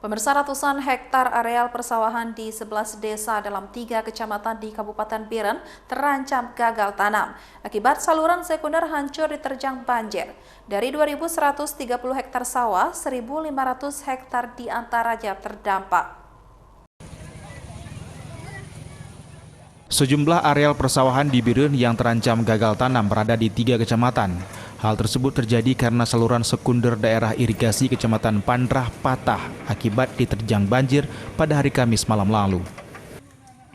Pemirsa, ratusan hektar areal persawahan di 11 desa dalam 3 kecamatan di Kabupaten Biren terancam gagal tanam akibat saluran sekunder hancur diterjang banjir. Dari 2.130 hektar sawah, 1.500 hektar diantaranya terdampak. Sejumlah areal persawahan di Biren yang terancam gagal tanam berada di 3 kecamatan. Hal tersebut terjadi karena saluran sekunder daerah irigasi Kecamatan Pandrah patah akibat diterjang banjir pada hari Kamis malam lalu.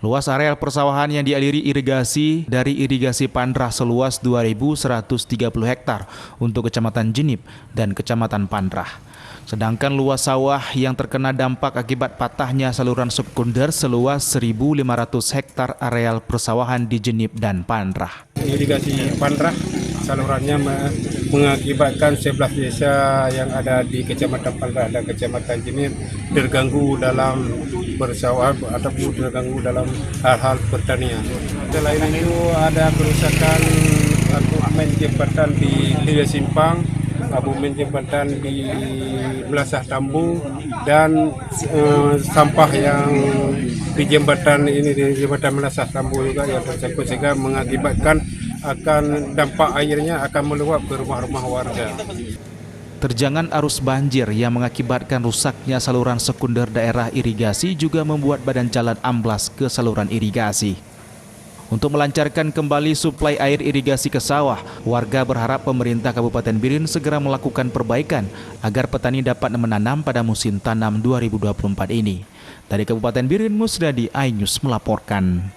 Luas areal persawahan yang dialiri irigasi dari irigasi Pandrah seluas 2.130 hektar untuk Kecamatan Jenip dan Kecamatan Pandrah. Sedangkan luas sawah yang terkena dampak akibat patahnya saluran sekunder seluas 1.500 hektar areal persawahan di Jenip dan Pandrah. Irigasi Pandrah salurannya mengakibatkan 11 desa yang ada di Kecamatan Pandrah dan Kecamatan Jenip terganggu dalam bersawah ataupun terganggu dalam hal-hal pertanian. Selain itu ada kerusakan abomen jembatan di Lia Simpang, abomen jembatan di Melasah Tambu, dan sampah yang di jembatan ini di jembatan Melasah Tambu juga yang tersangkut sehingga mengakibatkan akan dampak airnya akan meluap ke rumah-rumah warga. Terjangan arus banjir yang mengakibatkan rusaknya saluran sekunder daerah irigasi juga membuat badan jalan amblas ke saluran irigasi. Untuk melancarkan kembali suplai air irigasi ke sawah, warga berharap pemerintah Kabupaten Biren segera melakukan perbaikan agar petani dapat menanam pada musim tanam 2024 ini. Dari Kabupaten Biren, Musdadi, iNews melaporkan.